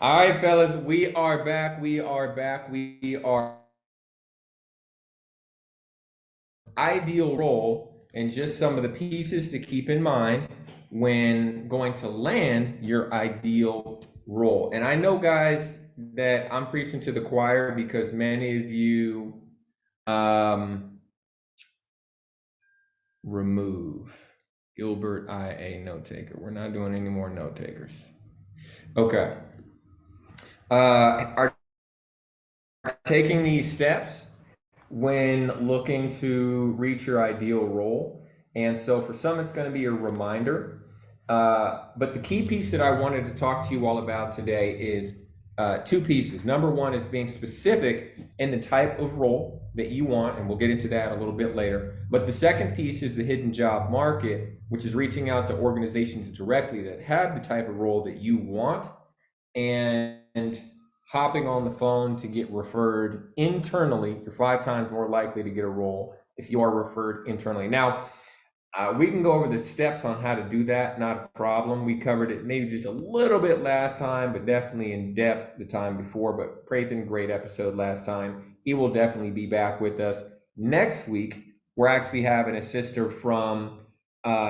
All right, fellas, we are back. We are back. We are ideal role and just some of the pieces to keep in mind when going to land your ideal role. And I know, guys, that I'm preaching to the choir because many of you remove Gilbert IA note taker. We're not doing any more note takers. Okay. Are taking these steps when looking to reach your ideal role. And so for some, it's going to be a reminder. But the key piece that I wanted to talk to you all about today is two pieces. Number one is being specific in the type of role that you want, and we'll get into that a little bit later. But the second piece is the hidden job market, which is reaching out to organizations directly that have the type of role that you want and hopping on the phone to get referred internally. You're 5 times more likely to get a role if you are referred internally. Now, we can go over the steps on how to do that, not a problem. We covered it maybe just a little bit last time, but definitely in depth the time before. But Prathan, great episode last time. He will definitely be back with us. Next week, we're actually having a sister from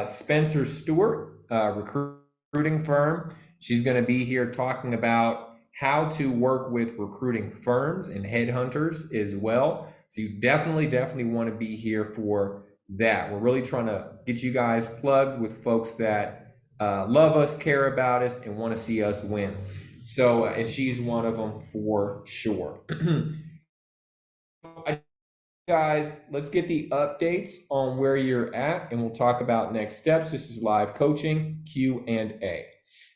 Spencer Stewart, recruiting firm. She's going to be here talking about how to work with recruiting firms and headhunters as well. So you definitely want to be here for that. We're really trying to get you guys plugged with folks that love us, care about us, and want to see us win. So, and she's one of them for sure. Guys, let's get the updates on where you're at, and we'll talk about next steps. This is live coaching Q&A.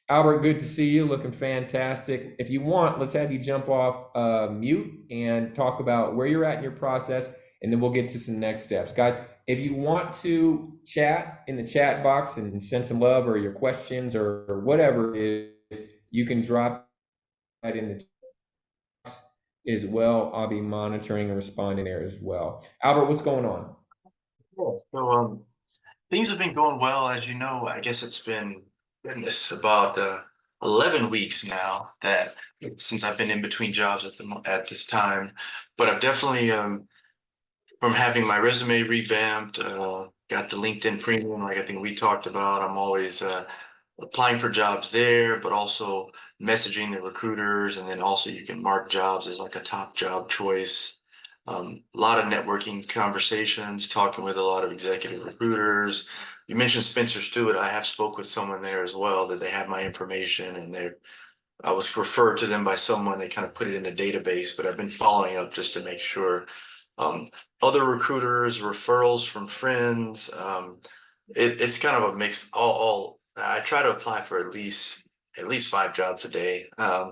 Albert, good to see you. Looking fantastic. If you want, let's have you jump off mute and talk about where you're at in your process, and then we'll get to some next steps. Guys, if you want to chat in the chat box and send some love or your questions or whatever it is, you can drop that in the chat as well. I'll be monitoring and responding there as well. Albert, what's going on? Yeah, so things have been going well, as you know. I guess it's been goodness about 11 weeks now that since I've been in between jobs at this time, but I've definitely from having my resume revamped, got the LinkedIn Premium, like I think we talked about. I'm always applying for jobs there, but also messaging the recruiters, and then also you can mark jobs as like a top job choice. A lot of networking conversations, talking with a lot of executive recruiters. You mentioned Spencer Stewart. I have spoke with someone there as well that they have my information, and I was referred to them by someone. They kind of put it in a database, but I've been following up just to make sure. Um, Other recruiters, referrals from friends. It's kind of a mix. All I try to apply for at least 5 jobs a day. I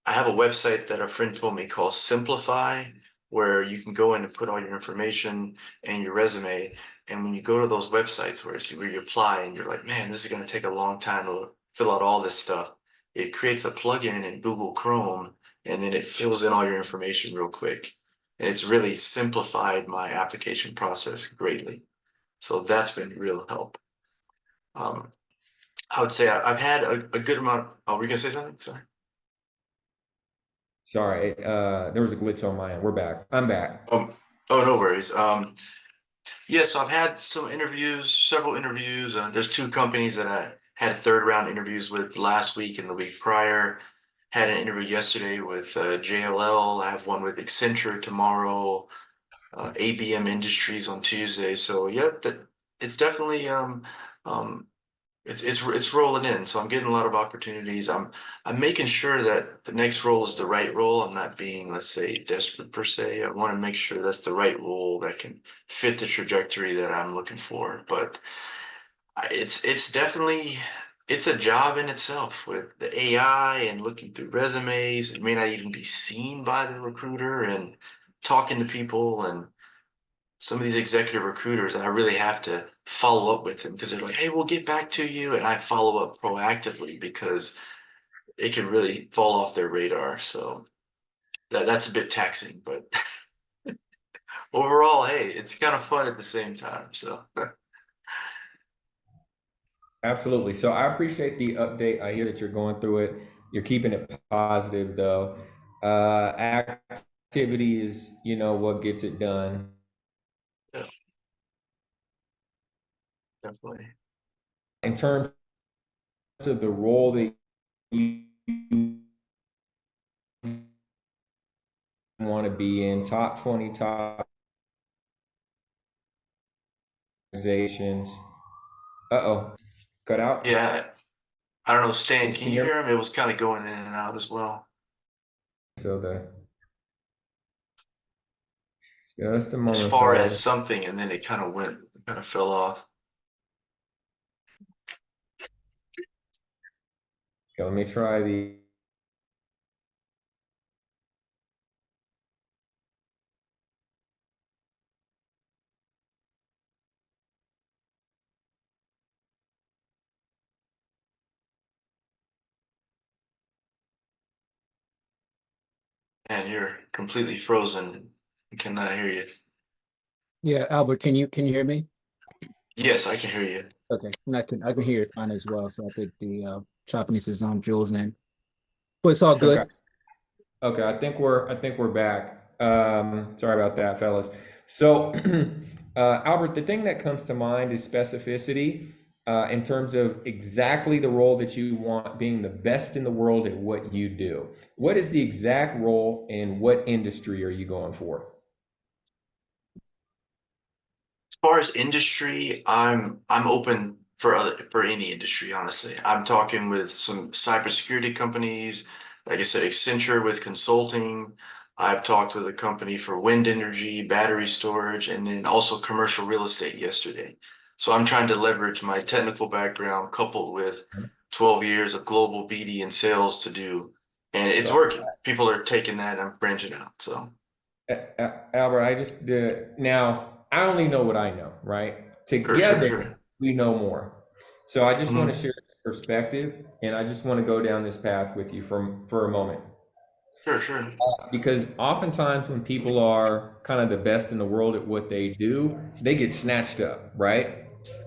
have a website that a friend told me called Simplify, where you can go in and put all your information and your resume. And when you go to those websites where you apply and you're like, man, this is going to take a long time to fill out all this stuff, it creates a plugin in Google Chrome, and then it fills in all your information real quick. And it's really simplified my application process greatly. So that's been real help. Um, I would say I've had a good amount. Oh, were you gonna say something? Sorry. Sorry, there was a glitch on my end. We're back. I'm back. Oh, no worries. Yeah, so I've had some interviews, several interviews. There's 2 companies that I had 3rd round interviews with last week and the week prior. Had an interview yesterday with JLL. I have one with Accenture tomorrow. ABM Industries on Tuesday. So yep, it's definitely um, it's rolling in. So I'm getting a lot of opportunities. I'm making sure that the next role is the right role. I'm not being, let's say, desperate per se. I want to make sure that's the right role that can fit the trajectory that I'm looking for. But it's definitely it's a job in itself with the AI and looking through resumes. It may not even be seen by the recruiter and talking to people and some of these executive recruiters, and I really have to follow up with them because they're like, hey, we'll get back to you. And I follow up proactively because it can really fall off their radar. So that's a bit taxing, but overall, hey, it's kind of fun at the same time. So Absolutely. So I appreciate the update. I hear that you're going through it. You're keeping it positive though. Activity is, what gets it done. Yeah, definitely. In terms of the role that you want to be in, top 20 top organizations. Uh-oh, cut out. Yeah, I don't know, Stan, Can can you you hear me? hear him? It was kind of going in and out as well. So just a As moment, far as fellas. something, and then it kind of fell off. Okay, let me try the. And you're completely frozen. I cannot hear you. Yeah, Albert, can you hear me? Yes, I can hear you. Okay, and I can hear it fine as well. So I think the choppiness is on Jules' end, but it's all Okay. good. Okay, I think we're back. Sorry about that, fellas. So, Albert, the thing that comes to mind is specificity, in terms of exactly the role that you want, being the best in the world at what you do. What is the exact role and what industry are you going for? As far as industry, I'm open for any industry, honestly. I'm talking with some cybersecurity companies, like I said, Accenture with consulting. I've talked with a company for wind energy, battery storage, and then also commercial real estate yesterday. So I'm trying to leverage my technical background coupled with 12 years of global BD and sales to do, and it's So, working. People are taking that. I'm branching out. So Albert, now I only know what I know, right? sure, sure, Together, sure. we know more. So I just want to Hmm. share this perspective, and I just want to go down this path with you for a moment. Sure, sure. Because oftentimes when people are kind of the best in the world at what they do, they get snatched up, right?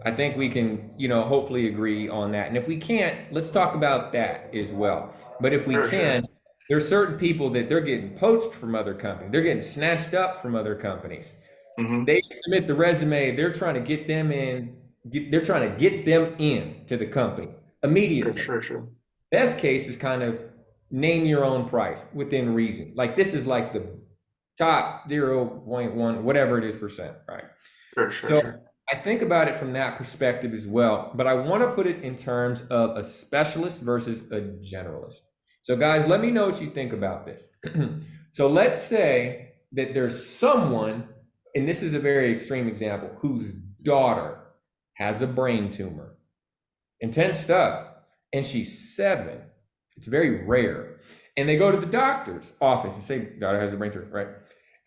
I think we can, hopefully agree on that. And if we can't, let's talk about that as well. But if we Sure, can, sure. there are certain people that they're getting poached from other companies. They're getting snatched up from other companies. Hmm. They submit the resume, they're trying to get them in, they're trying to get them in to the company Sure, immediately. sure, sure. Best case is kind of name your own price within reason. Like this is like the top 0.1, whatever it is percent, right? Sure, sure, So sure. I think about it from that perspective as well, but I want to put it in terms of a specialist versus a generalist. So guys, let me know what you think about this. So let's say that there's someone, and this is a very extreme example, whose daughter has a brain tumor. Intense stuff. And she's 7. It's very rare. And they go to the doctor's office and say, daughter has a brain tumor, right?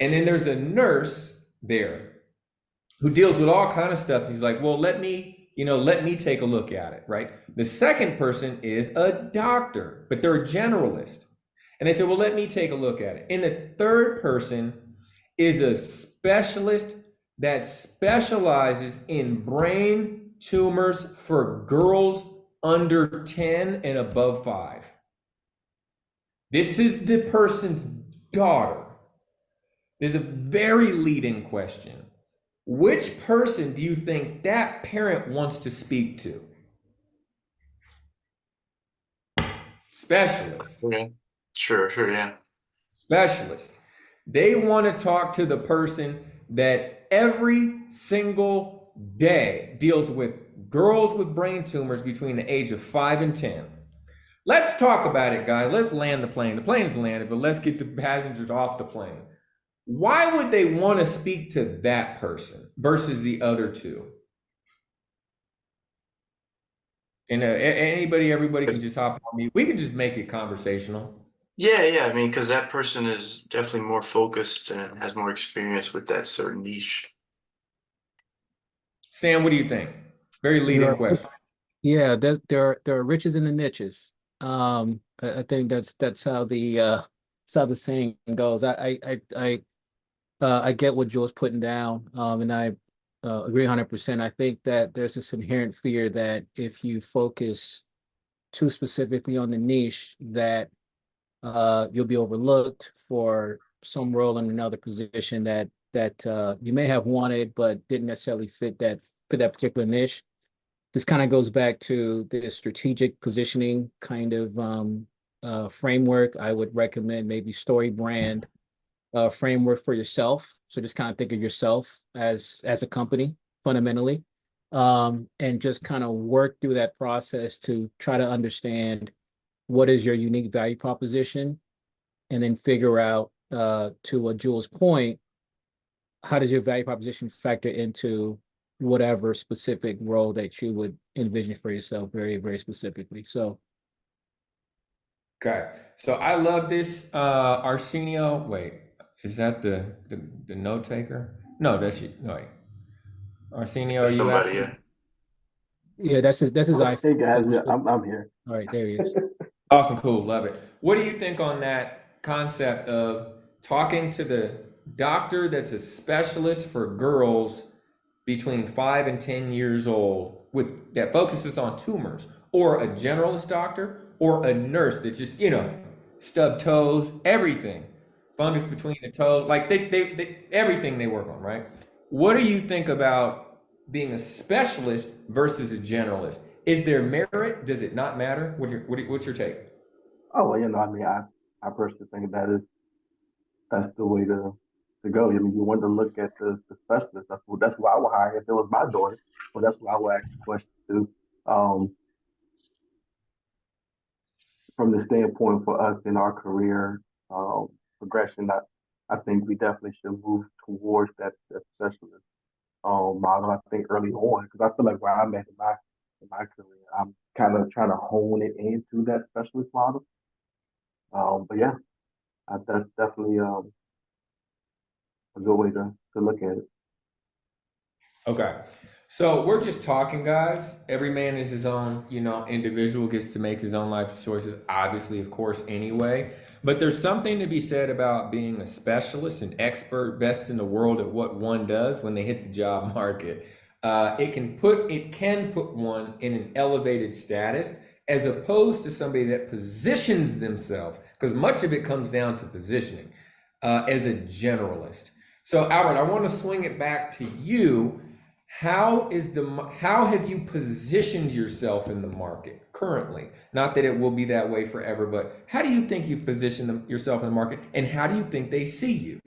And then there's a nurse there who deals with all kind of stuff. He's like, well, let me take a look at it, right? The second person is a doctor, but they're a generalist. And they say, well, let me take a look at it. And the third person is a specialist that specializes in brain tumors for girls under 10 and above 5. This is the person's daughter. This is a very leading question. Which person do you think that parent wants to speak to? Specialist. Okay. Sure, sure, yeah. Specialist. They want to talk to the person that every single day deals with girls with brain tumors between the age of 5 and 10. Let's talk about it, guys. Let's land the plane. The plane is landed, but let's get the passengers off the plane. Why would they want to speak to that person versus the other two? And everybody can just hop on me. We can just make it conversational. Yeah, yeah. I mean, because that person is definitely more focused and has more experience with that certain niche. Sam, what do you think? Very There leading are, question. yeah, there are riches in the niches. I think that's how the saying goes. I get what Jules putting down, and I agree 100%. I think that there's this inherent fear that if you focus too specifically on the niche that you'll be overlooked for some role in another position that you may have wanted but didn't necessarily fit that particular niche. This kind of goes back to the strategic positioning kind of framework. I would recommend maybe story brand framework for yourself. So just kind of think of yourself as a company fundamentally, and just kind of work through that process to try to understand what is your unique value proposition, and then figure out, to Jules' point, how does your value proposition factor into whatever specific role that you would envision for yourself very, very specifically. So Okay. So I love this. Arsenio, wait, is that the note taker? No, that's you. No, wait. Arsenio, are That's you out? somebody. yeah, that's his Hey iPhone. guys, yeah, I'm here. All right, there he is. Awesome, cool, love it. What do you think on that concept of talking to the doctor that's a specialist for girls between 5 and 10 years old with that focuses on tumors, or a generalist doctor, or a nurse that just, stub toes, everything, fungus between the toes, like they everything they work on, right? What do you think about being a specialist versus a generalist? Is there merit? Does it not matter? What's your take? Oh, well, I mean, I personally think that's the way to go. I mean, you want to look at the specialist. That's who I would hire if it was my daughter. Well, that's what I would ask the question to. Um, from the standpoint for us in our career progression, I think we definitely should move towards that specialist model. I think early on, because I feel like where I'm at in my career, I'm kind of trying to hone it into that specialist model. But yeah, that's definitely a good way to look at it. Okay. So we're just talking, guys. Every man is his own, individual, gets to make his own life choices, obviously, of course, anyway. But there's something to be said about being a specialist, an expert, best in the world at what one does when they hit the job market. It can put one in an elevated status as opposed to somebody that positions themselves, because much of it comes down to positioning, as a generalist. So Albert, I want to swing it back to you. How have you positioned yourself in the market currently? Not that it will be that way forever, but how do you think you position yourself in the market, and how do you think they see you?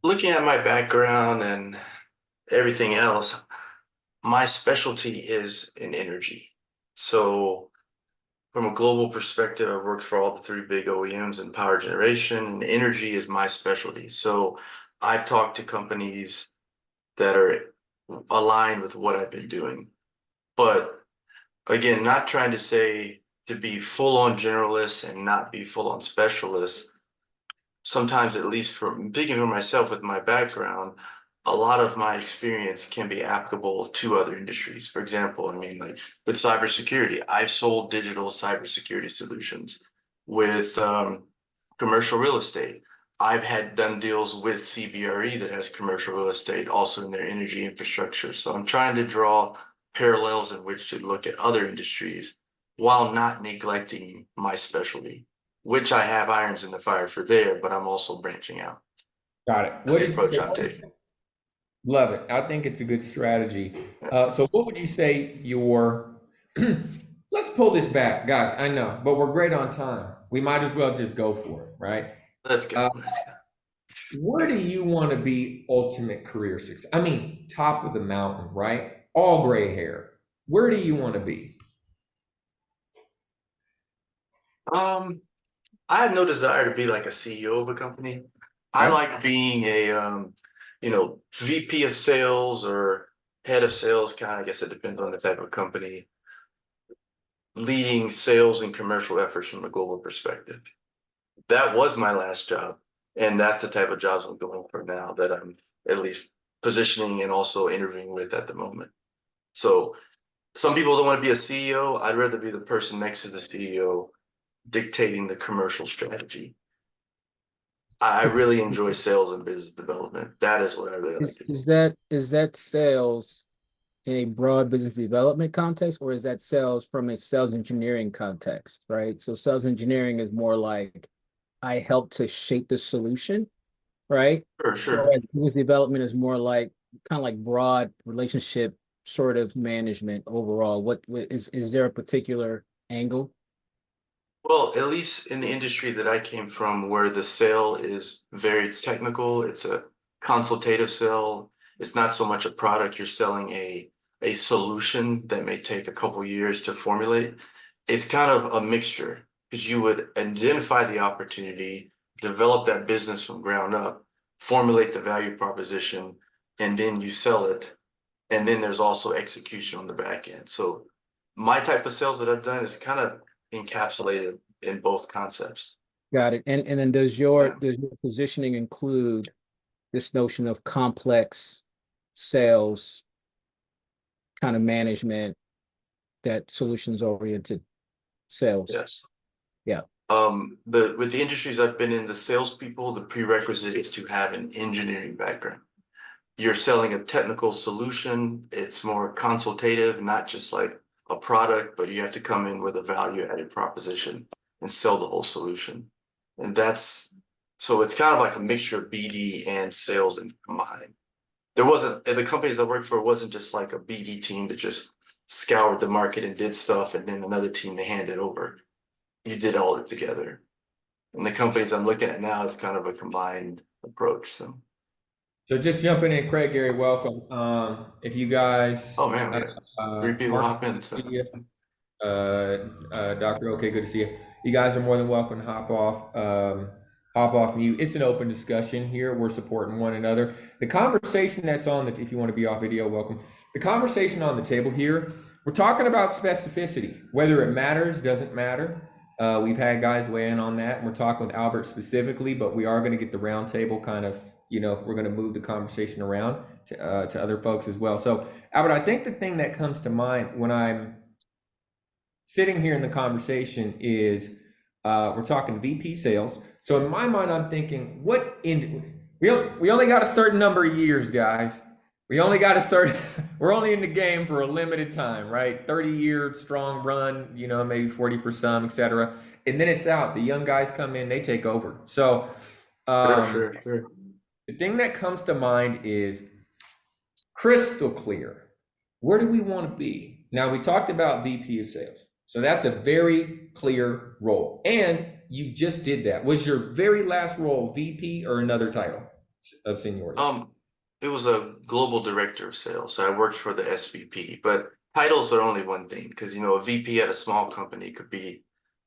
Looking at my background and everything else, my specialty is in energy. So from a global perspective, I've worked for all the three big OEMs in power generation, and energy is my specialty. So I've talked to companies that are aligned with what I've been doing. But again, not trying to say to be full on generalist and not be full on specialist. Sometimes, at least for speaking for myself with my background, a lot of my experience can be applicable to other industries. For example, I mean, like with cybersecurity, I've sold digital cybersecurity solutions. With commercial real estate, I've had done deals with CBRE that has commercial real estate also in their energy infrastructure. So I'm trying to draw parallels in which to look at other industries while not neglecting my specialty, which I have irons in the fire for there, but I'm also branching out. Got it. That's the approach I'm taking. Love it. I think it's a good strategy. So what would you say your, let's pull this back, guys. I know, but we're great on time. We might as well just go for it, right? Let's go. Where do you want to be ultimate career success? I mean, top of the mountain, right? All gray hair. Where do you want to be? I have no desire to be like a CEO of a company. I Okay. like being a VP of sales or head of sales, kind of, I guess it depends on the type of company, leading sales and commercial efforts from a global perspective. That was my last job. And that's the type of jobs I'm going for now that I'm at least positioning and also interviewing with at the moment. So some people don't want to be a CEO. I'd rather be the person next to the CEO dictating the commercial strategy. I really enjoy sales and business development. That is what I really like Is, to do. is that is that sales in a broad business development context, or is that sales from a sales engineering context, right? So sales engineering is more like I help to shape the solution, right? Sure, sure. Whereas business development is more like kind of like broad relationship sort of management overall. What is there a particular angle? Well, at least in the industry that I came from, where the sale is very technical, it's a consultative sale. It's not so much a product. You're selling a solution that may take a couple years to formulate. It's kind of a mixture because you would identify the opportunity, develop that business from ground up, formulate the value proposition, and then you sell it. And then there's also execution on the back end. So my type of sales that I've done is kind of encapsulated in both concepts. Got it. And then Yeah. does your positioning include this notion of complex sales kind of management, that solutions oriented sales? Yes. Yeah. With the industries I've been in, the salespeople, the prerequisite is to have an engineering background. You're selling a technical solution. It's more consultative, not just like a product, but you have to come in with a value added proposition and sell the whole solution. And so it's kind of like a mixture of BD and sales and combined. There wasn't, the companies I worked for, it wasn't just like a BD team that just scoured the market and did stuff and then another team to hand it over. You did all it together. And the companies I'm looking at now is kind of a combined approach. So, just jumping in, Craig, Gary, welcome. If you guys, oh man, we got three people Mark, hop in. So. Doctor, okay, good to see you. You guys are more than welcome to hop off mute. It's an open discussion here. We're supporting one another. The conversation that's on the, if you want to be off video, welcome. The conversation on the table here, we're talking about specificity. Whether it matters, doesn't matter. We've had guys weigh in on that, and we're talking with Albert specifically, but we are going to get the roundtable kind of, we're going to move the conversation around to other folks as well. So, Albert, I think the thing that comes to mind when I'm sitting here in the conversation is we're talking VP sales. So in my mind, I'm thinking, we only got a certain number of years, guys. We only got a certain, we're only in the game for a limited time, right? 30-year strong run, maybe 40 for some, etc. And then it's out. The young guys come in, they take over. So Sure. the thing that comes to mind is crystal clear. Where do we want to be? Now, we talked about VP of sales. So that's a very clear role. And you just did that. Was your very last role VP or another title of seniority? It was a global director of sales. So I worked for the SVP, but titles are only one thing because, a VP at a small company could be,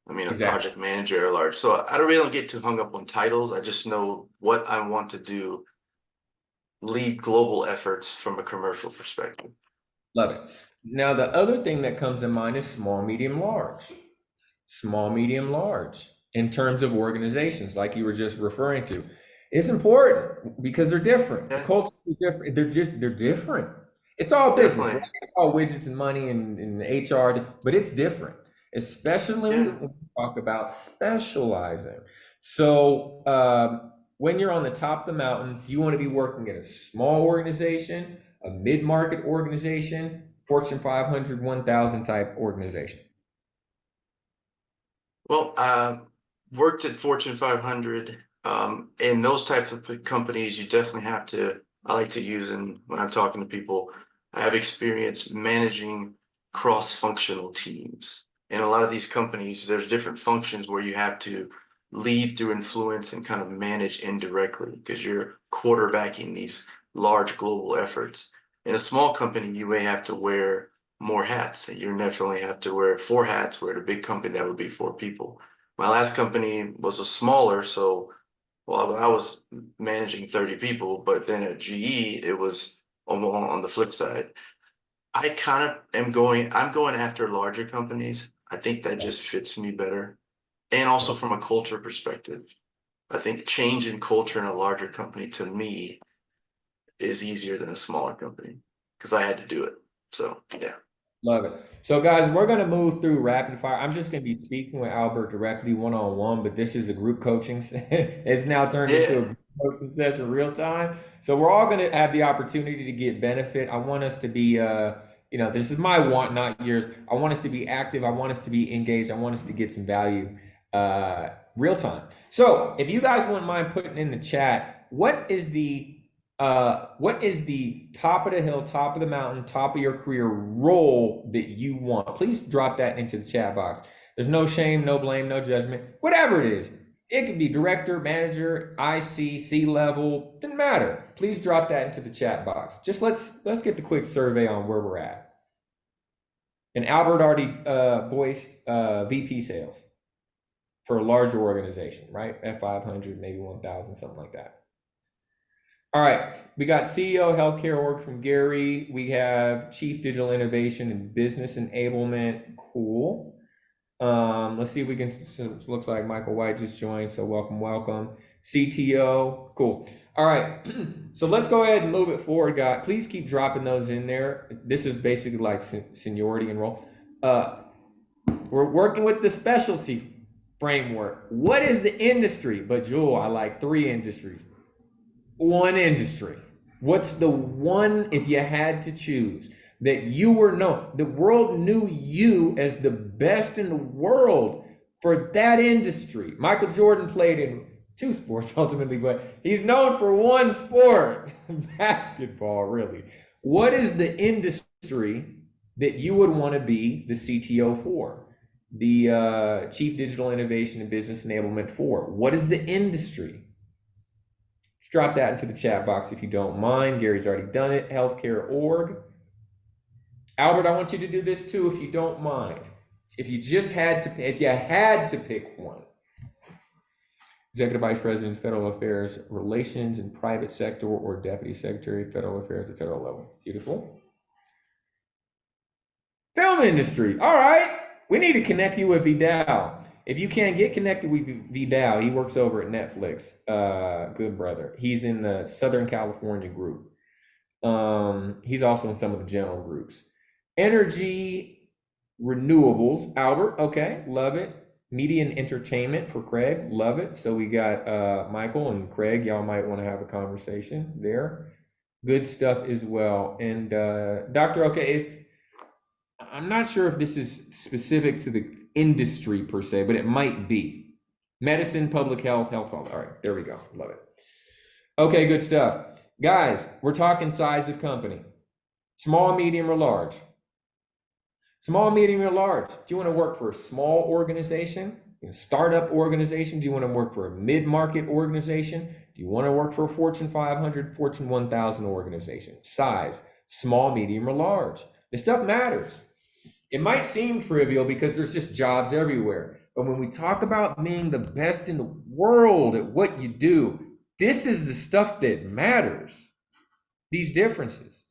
a project manager or large. So I don't really get too hung up on titles. I just know what I want to do, lead global efforts from a commercial perspective. Love it. Now, the other thing that comes in mind is small, medium, large. Small, medium, large in terms of organizations, like you were just referring to. It's important because they're different. Yeah. The culture is different. They're different. It's all business, Definitely. right? It's all widgets and money and HR, but it's different, especially when we talk about specializing. So when you're on the top of the mountain, do you want to be working in a small organization, a mid-market organization, Fortune 500, 1,000 type organization? Well, worked at Fortune 500. In those types of companies, you definitely have to, I like to use, and when I'm talking to people, I have experience managing cross-functional teams. In a lot of these companies, there's different functions where you have to lead through influence and kind of manage indirectly because you're quarterbacking these large global efforts. In a small company, you may have to wear more hats, and you definitely have to wear 4 hats, where at a big company, that would be 4 people. My last company was a smaller, so I was managing 30 people, but then at GE, it was on the flip side. I kind of I'm going after larger companies. I think that just fits me better. And also from a culture perspective, I think change in culture in a larger company to me is easier than a smaller company because I had to do it. So, yeah. Love it. So guys, we're going to move through rapid fire. I'm just going to be speaking with Albert directly one-on-one, but this is a group coaching. It's now turned into a group promote success in real time. So we're all going to have the opportunity to get benefit. I want us to be, this is my want, not yours. I want us to be active. I want us to be engaged. I want us to get some value real time. So if you guys wouldn't mind putting in the chat, what is the top of the hill, top of the mountain, top of your career role that you want? Please drop that into the chat box. There's no shame, no blame, no judgment, whatever it is. It could be director, manager, IC, C-level, doesn't matter. Please drop that into the chat box. Just let's get the quick survey on where we're at. And Albert already voiced VP sales for a larger organization, right? F500, maybe 1,000, something like that. All right, we got CEO Healthcare Org from Gary. We have Chief Digital Innovation and Business Enablement. Cool. Let's see if we can, so looks like Michael White just joined, so welcome. CTO, cool. All right, so let's go ahead and move it forward, guys. Please keep dropping those in there. This is basically like seniority and role. We're working with the specialty framework. What is the industry? But Jewel, I like 3 industries. One industry. What's the one, if you had to choose, that you were known, the world knew you as the best in the world for that industry? Michael Jordan played in 2 sports ultimately, but he's known for 1 sport, basketball, really. What is the industry that you would want to be the CTO for? The Chief Digital Innovation and Business Enablement for? What is the industry? Just drop that into the chat box if you don't mind. Gary's already done it. Healthcare org. Albert, I want you to do this too, if you don't mind. If you had to pick one. Executive Vice President, Federal Affairs Relations and Private Sector, or Deputy Secretary, Federal Affairs at federal level. Beautiful. Film industry. All right. We need to connect you with Vidal. If you can't get connected with Vidal, he works over at Netflix. Good brother. He's in the Southern California group. He's also in some of the general groups. Energy, renewables, Albert, okay, love it. Media and entertainment for Craig, love it. So we got Michael and Craig, y'all might want to have a conversation there. Good stuff as well. And Dr. Okay, I'm not sure if this is specific to the industry per se, but it might be. Medicine, public health, health, all right, there we go, love it. Okay, good stuff. Guys, we're talking size of company. Small, medium, or large? Small, medium, or large? Do you want to work for a small organization, a startup organization? Do you want to work for a mid-market organization? Do you want to work for a Fortune 500, Fortune 1000 organization? Size, small, medium, or large? This stuff matters. It might seem trivial because there's just jobs everywhere. But when we talk about being the best in the world at what you do, this is the stuff that matters. These differences.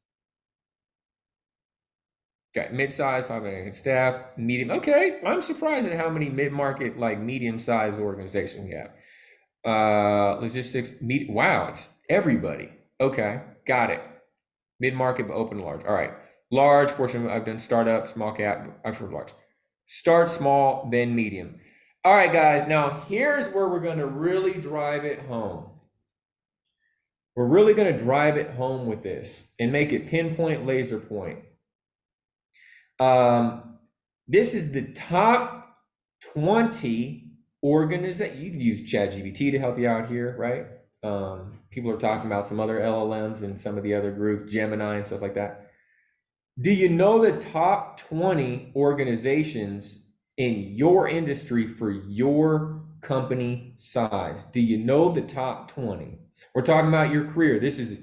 Okay, mid-size, 500 staff, medium. Okay, I'm surprised at how many mid-market, like medium-sized organizations we have. Logistics, wow, it's everybody. Okay, got it. Mid-market, but open large. All right, large, Fortune, I've done startup, small cap, I've heard large. Start small, then medium. All right, guys, now here's where we're gonna really drive it home. We're really gonna drive it home with this and make it pinpoint, laser point. This is the top 20 organizations. You can use ChatGPT to help you out here, right? People are talking about some other LLMs and some of the other groups, Gemini and stuff like that. Do you know the top 20 organizations in your industry for your company size? Do you know the top 20? We're talking about your career. This is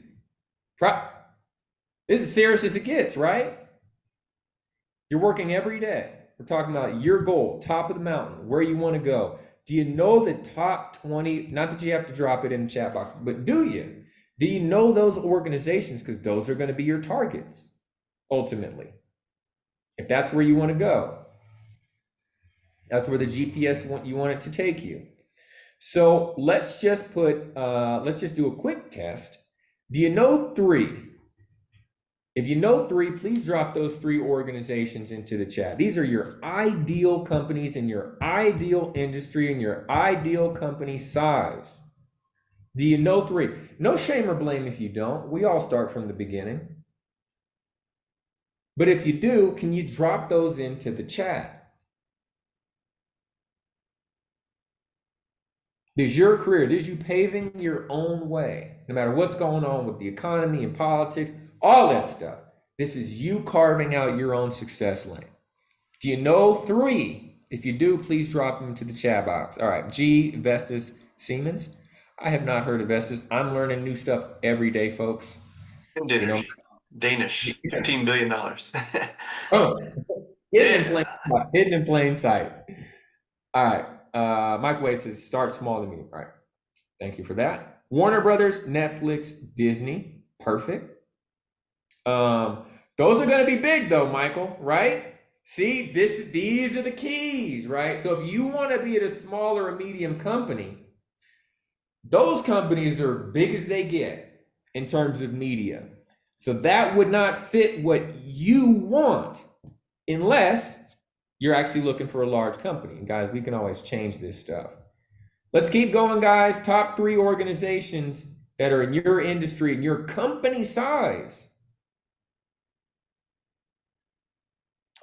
serious as it gets, right? You're working every day. We're talking about your goal, top of the mountain, where you want to go. Do you know the top 20? Not that you have to drop it in the chat box, but do you? Do you know those organizations? Because those are going to be your targets, ultimately. If that's where you want to go. That's where the GPS you want it to take you. So let's just do a quick test. Do you know 3? If you know 3, please drop those 3 organizations into the chat. These are your ideal companies in your ideal industry and your ideal company size. Do you know 3? No shame or blame if you don't. We all start from the beginning. But if you do, can you drop those into the chat? Does your career, does you paving your own way, no matter what's going on with the economy and politics, all that stuff. This is you carving out your own success lane. Do you know 3? If you do, please drop them into the chat box. All right, G, Vestas, Siemens. I have not heard of Vestas. I'm learning new stuff every day, folks. Wind You know, energy, Danish, $15 billion. oh, Yeah. hidden in plain sight. All right. Microwave says start small to me. All right. Thank you for that. Warner Brothers, Netflix, Disney. Perfect. Those are going to be big though, Michael, right? See, these are the keys, right? So if you want to be at a small or a medium company, those companies are big as they get in terms of media. So that would not fit what you want unless you're actually looking for a large company. And guys, we can always change this stuff. Let's keep going, guys. Top 3 organizations that are in your industry and your company size.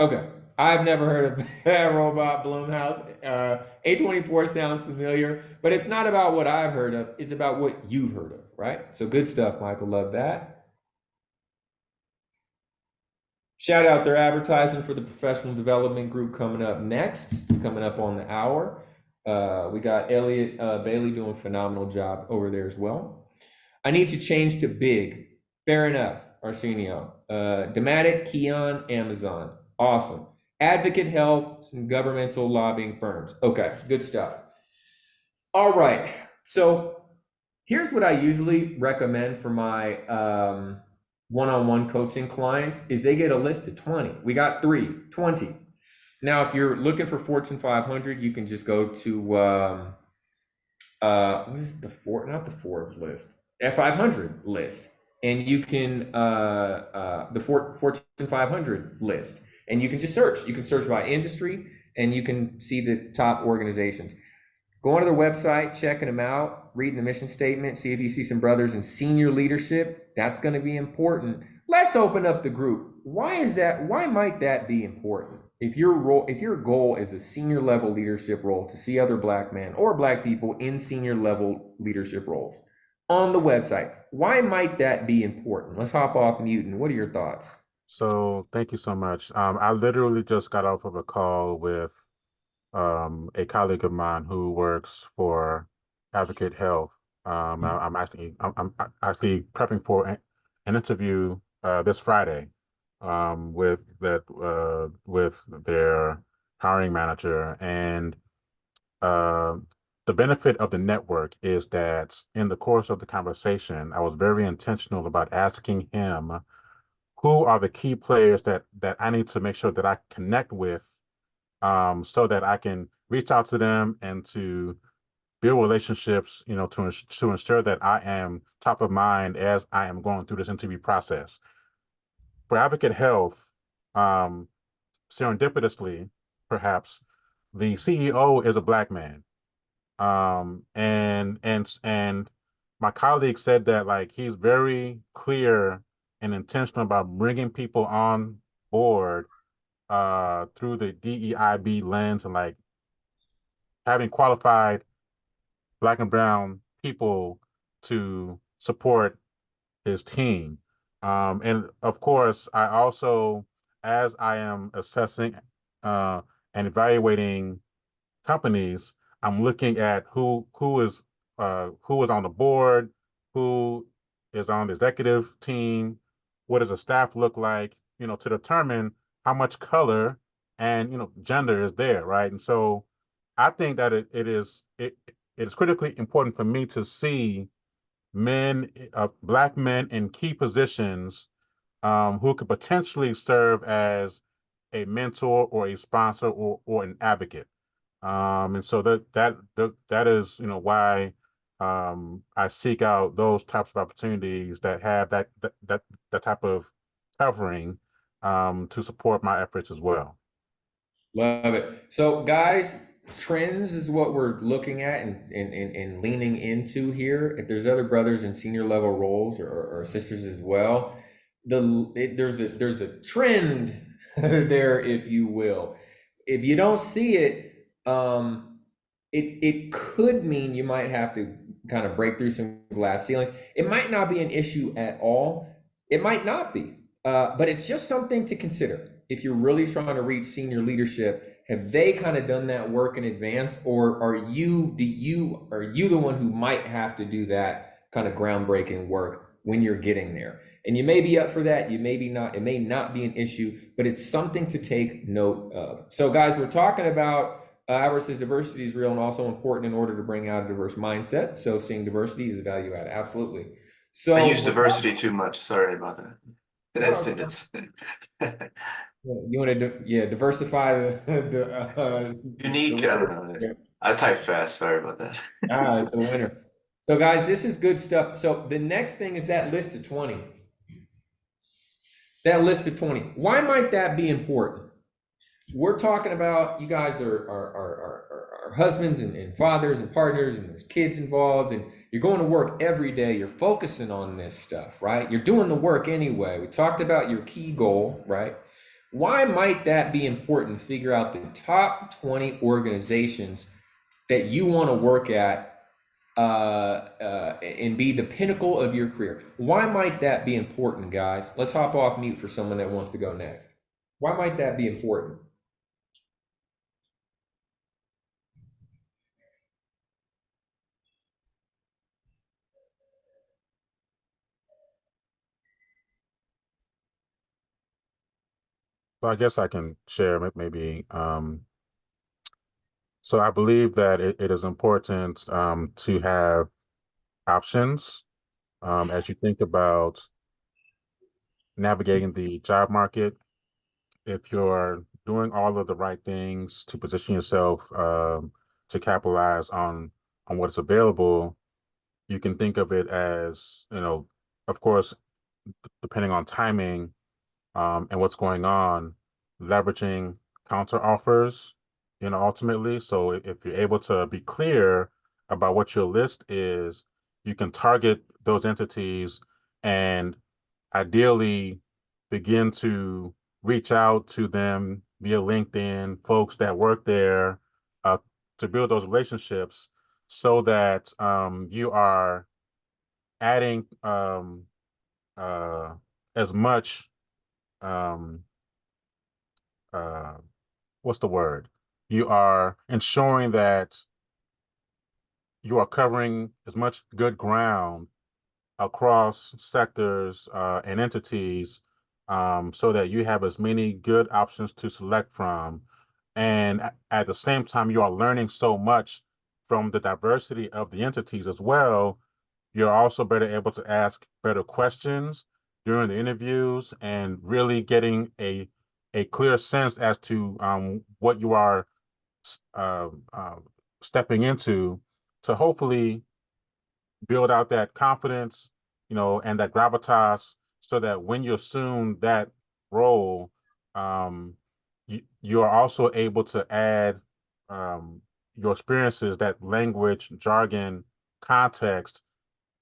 Okay. I've never heard of Bad Robot Blumhouse. A24 sounds familiar, but it's not about what I've heard of. It's about what you've heard of, right? So good stuff, Michael. Love that. Shout out their advertising for the professional development group coming up next. It's coming up on the hour. We got Elliot Bailey doing a phenomenal job over there as well. I need to change to big. Fair enough, Arsenio. Dematic, Keon, Amazon. Awesome. Advocate Health, some governmental lobbying firms. Okay, good stuff. All right. So here's what I usually recommend for my one-on-one coaching clients is they get a list of 20. We got 20. Now, if you're looking for Fortune 500, you can just go to what is the not the Forbes list, F500 list, and you can the Fortune 500 list, and you can just search. You can search by industry, and you can see the top organizations. Go onto their website, checking them out, reading the mission statement, see if you see some brothers in senior leadership. That's going to be important. Let's open up the group. Why is that? Why might that be important? If your goal is a senior level leadership role, to see other Black men or Black people in senior level leadership roles on the website, why might that be important? Let's hop off mute. And what are your thoughts? So thank you so much. I literally just got off of a call with a colleague of mine who works for Advocate Health. I'm actually prepping for an interview this Friday with their hiring manager, and the benefit of the network is that in the course of the conversation, I was very intentional about asking him who are the key players that I need to make sure that I connect with, so that I can reach out to them and to build relationships, to ensure that I am top of mind as I am going through this interview process. For Advocate Health, serendipitously, perhaps, the CEO is a Black man. And my colleague said that, like, he's very clear and intentional about bringing people on board through the DEIB lens, and like having qualified Black and brown people to support his team. And of course, I also, as I am assessing and evaluating companies, I'm looking at who is on the board, who is on the executive team, what does the staff look like, to determine how much color and gender is there, right? And so I think that it is critically important for me to see Black men in key positions, who could potentially serve as a mentor or a sponsor or an advocate. And so that is, why I seek out those types of opportunities that have that type of covering, to support my efforts as well. Love it. So guys, trends is what we're looking at and leaning into here. If there's other brothers in senior level roles or sisters as well, there's a trend there, if you will. If you don't see it, it could mean you might have to kind of break through some glass ceilings. It might not be an issue at all. It might not be, but it's just something to consider. If you're really trying to reach senior leadership, have they kind of done that work in advance, or are you the one who might have to do that kind of groundbreaking work when you're getting there? And you may be up for that, you may be not. It may not be an issue, but it's something to take note of. So, guys, we're talking about Albert says diversity is real and also important in order to bring out a diverse mindset. So, seeing diversity is a value add, absolutely. So I use diversity too much. Sorry about that. That Oh, sentence. you want to, diversify the Unique. I don't know. I type fast. Sorry about that. the winner. So, guys, this is good stuff. So, the next thing is that list of 20. That list of 20. Why might that be important? We're talking about, you guys are husbands and fathers and partners, and there's kids involved, and you're going to work every day. You're focusing on this stuff, right? You're doing the work anyway. We talked about your key goal, right? Why might that be important to figure out the top 20 organizations that you want to work at and be the pinnacle of your career? Why might that be important, guys? Let's hop off mute for someone that wants to go next. Why might that be important? So I guess I can share maybe. So I believe that it is important to have options as you think about navigating the job market. If you're doing all of the right things to position yourself to capitalize on what's available, you can think of it as, of course, depending on timing and what's going on, leveraging counter offers, ultimately. So if you're able to be clear about what your list is, you can target those entities and ideally begin to reach out to them via LinkedIn, folks that work there, to build those relationships so that you are adding as much um, uh, what's the word? You are ensuring that you are covering as much good ground across sectors and entities so that you have as many good options to select from. And at the same time, you are learning so much from the diversity of the entities as well. You're also better able to ask better questions during the interviews and really getting a clear sense as to what you are uh, uh, stepping into to hopefully build out that confidence, and that gravitas so that when you assume that role, you are also able to add your experiences, that language, jargon, context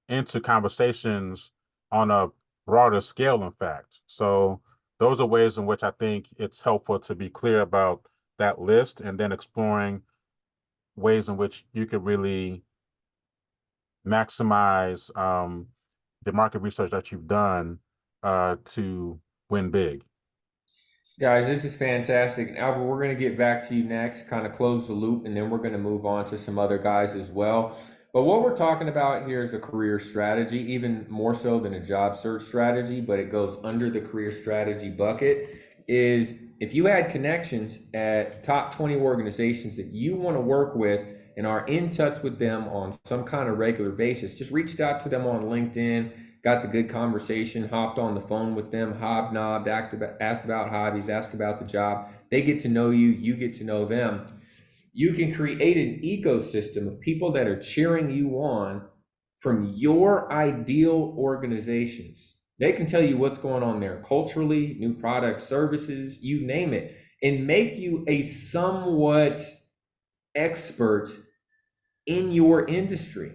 into conversations on a broader scale, in fact. So those are ways in which I think it's helpful to be clear about that list and then exploring ways in which you could really maximize the market research that you've done to win big. Guys, this is fantastic. Albert, we're going to get back to you next, kind of close the loop, and then we're going to move on to some other guys as well. But what we're talking about here is a career strategy, even more so than a job search strategy, but it goes under the career strategy bucket. Is if you had connections at top 20 organizations that you want to work with and are in touch with them on some kind of regular basis, just reached out to them on LinkedIn, got the good conversation, hopped on the phone with them, hobnobbed, asked about hobbies, asked about the job. They get to know you, you get to know them. You can create an ecosystem of people that are cheering you on from your ideal organizations. They can tell you what's going on there culturally, new products, services, you name it, and make you a somewhat expert in your industry.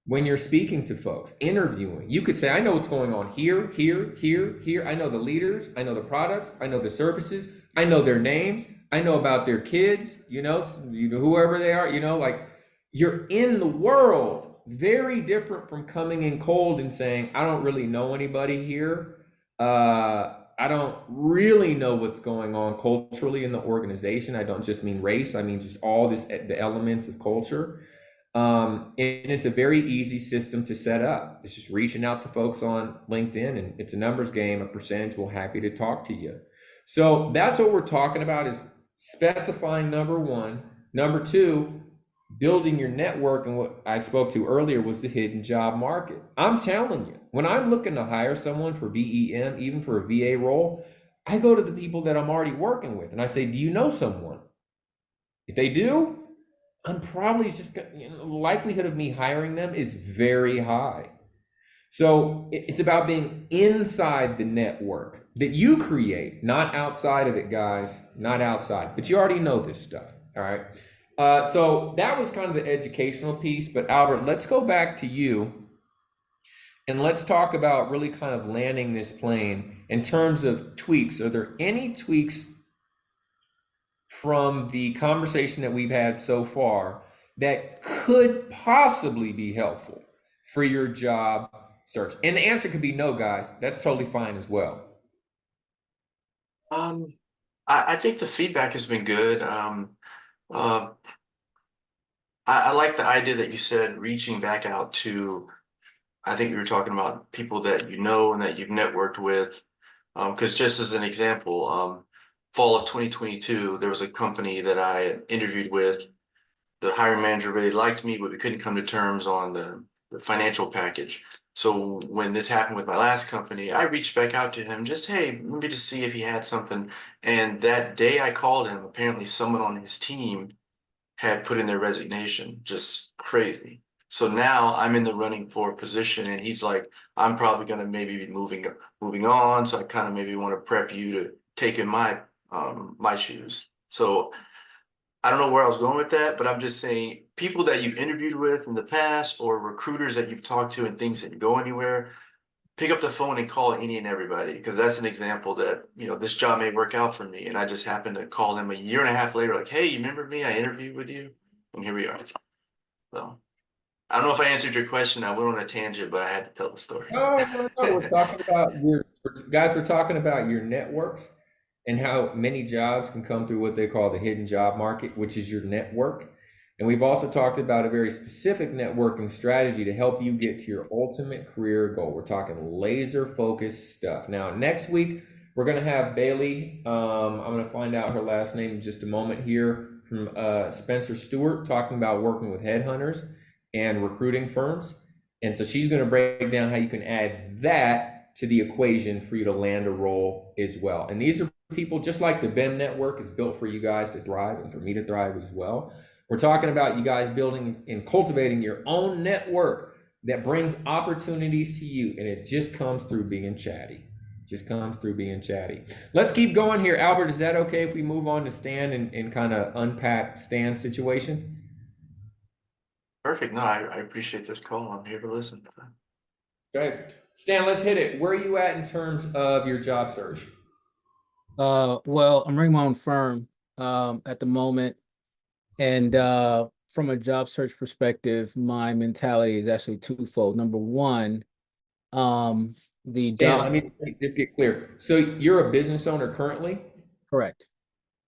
When you're speaking to folks, interviewing, you could say, I know what's going on here, here, here, here. I know the leaders, I know the products, I know the services, I know their names, I know about their kids, whoever they are, like you're in the world. Very different from coming in cold and saying, I don't really know anybody here. I don't really know what's going on culturally in the organization. I don't just mean race, I mean just all the elements of culture. And it's a very easy system to set up. It's just reaching out to folks on LinkedIn, and it's a numbers game. A percentage will happy to talk to you. So that's what we're talking about, is specifying number one. Number two, building your network. And what I spoke to earlier was the hidden job market. I'm telling you, when I'm looking to hire someone for BEM, even for a VA role, I go to the people that I'm already working with and I say, do you know someone? If they do, I'm probably just the likelihood of me hiring them is very high. So it's about being inside the network that you create, not outside of it, guys, not outside. But you already know this stuff, all right? So that was kind of the educational piece. But Albert, let's go back to you and let's talk about really kind of landing this plane in terms of tweaks. Are there any tweaks from the conversation that we've had so far that could possibly be helpful for your job search? And the answer could be no, guys. That's totally fine as well. I think the feedback has been good. I like the idea that you said reaching back out to, I think you were talking about people that you know and that you've networked with. Because just as an example, fall of 2022, there was a company that I interviewed with. The hiring manager really liked me, but we couldn't come to terms on the financial package. So when this happened with my last company, I reached back out to him, just, hey, maybe to see if he had something. And that day I called him, apparently someone on his team had put in their resignation. Just crazy. So now I'm in the running for a position, and he's like, I'm probably going to maybe be moving on. So I kind of maybe want to prep you to take in my shoes. So I don't know where I was going with that, but I'm just saying people that you've interviewed with in the past or recruiters that you've talked to and things that go anywhere, pick up the phone and call any and everybody, because that's an example that, this job may work out for me. And I just happened to call them a year and a half later, like, hey, you remember me? I interviewed with you. And here we are. So I don't know if I answered your question. I went on a tangent, but I had to tell the story. No. We're talking about we're talking about your networks and how many jobs can come through what they call the hidden job market, which is your network. And we've also talked about a very specific networking strategy to help you get to your ultimate career goal. We're talking laser focused stuff. Now, next week, we're going to have Bailey. I'm going to find out her last name in just a moment here, from Spencer Stewart, talking about working with headhunters and recruiting firms. And so she's going to break down how you can add that to the equation for you to land a role as well. And these are people, just like the BEM network is built for you guys to thrive and for me to thrive as well. We're talking about you guys building and cultivating your own network that brings opportunities to you. And it just comes through being chatty. Let's keep going here. Albert, is that okay if we move on to Stan and kind of unpack Stan's situation? Perfect. No, I appreciate this call. I'm here to listen. Okay. Stan, let's hit it. Where are you at in terms of your job search? Well, I'm running my own firm at the moment. And from a job search perspective, my mentality is actually twofold. Number one, the Stan, job. let me just get clear. So you're a business owner currently? Correct.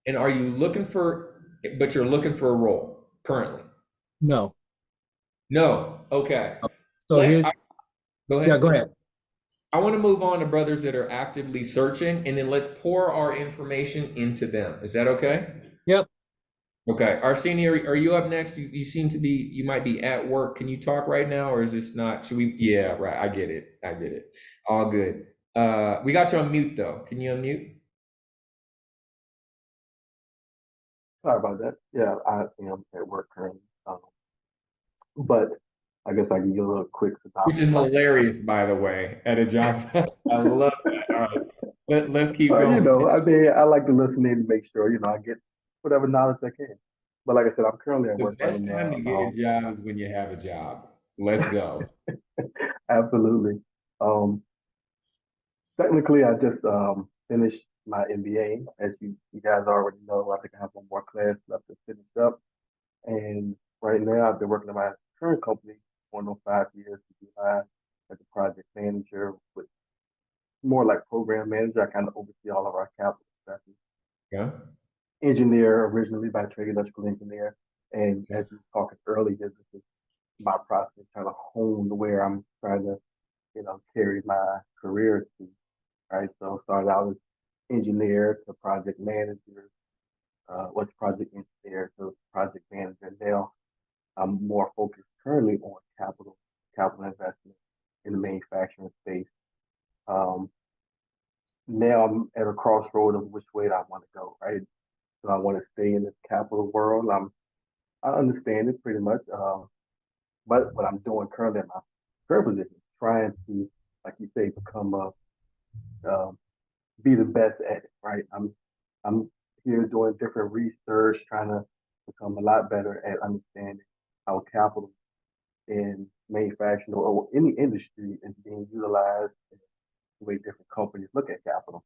And are you but you're looking for a role currently? No. No. Okay. So here's, go ahead. yeah, go ahead. I want to move on to brothers that are actively searching, and then let's pour our information into them. Is that okay? Yep. Okay. Arsenio, are you up next? You seem to be, you might be at work. Can you talk right now, or is this not, should we? Yeah, right. I get it. All good. We got you on mute though. Can you unmute? Sorry about that. Yeah, I am at work currently. But I guess I can give a little quick synopsis. Which is hilarious, by the way, at a job. I love that. All right. Let's keep going. I mean, I like to listen in to make sure, I get whatever knowledge I can. but like I said, I'm currently at The work right best time now. to get a job is when you have a job. Let's go. Absolutely. Um, Technically, I just finished my MBA. As you guys already know, I think I have one more class left to finish up. And right now, I've been working at my current company for no 5 years in July as a project manager, with more like program manager. I kind of oversee all of our capital investments. Yeah. Engineer originally by trade, electrical engineer. And as you were talking earlier, this is my process trying to hone where I'm trying to, carry my career to. Right. So started out as engineer to project manager, was project engineer to project manager. Now I'm more focused currently on capital investment in the manufacturing space. Um, Now I'm at a crossroad of which way I want to go, right? So I want to stay in this capital world. I understand it pretty much. But what I'm doing currently in my current position is trying to, like you say, become um, be the best at it, right? I'm here doing different research, trying to become a lot better at understanding how capital in manufacturing or any industry is being utilized and the way different companies look at capital.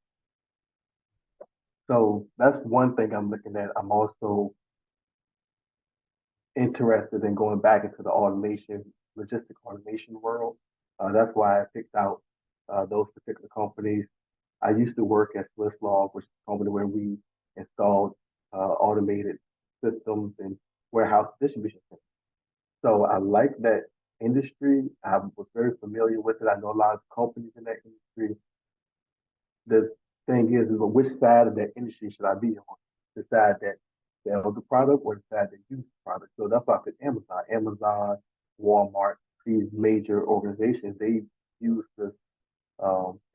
So that's one thing I'm looking at. I'm also interested in going back into the logistic automation world. That's why I picked out those particular companies. I used to work at Swiss Log, which is a company where we installed automated systems and warehouse distribution centers. So I like that industry. I was very familiar with it. I know a lot of companies in that industry. The thing is well, which side of that industry should I be on? The side that sells the product or the side that uses the product? So that's why I picked Amazon. Amazon, Walmart, these major organizations, they use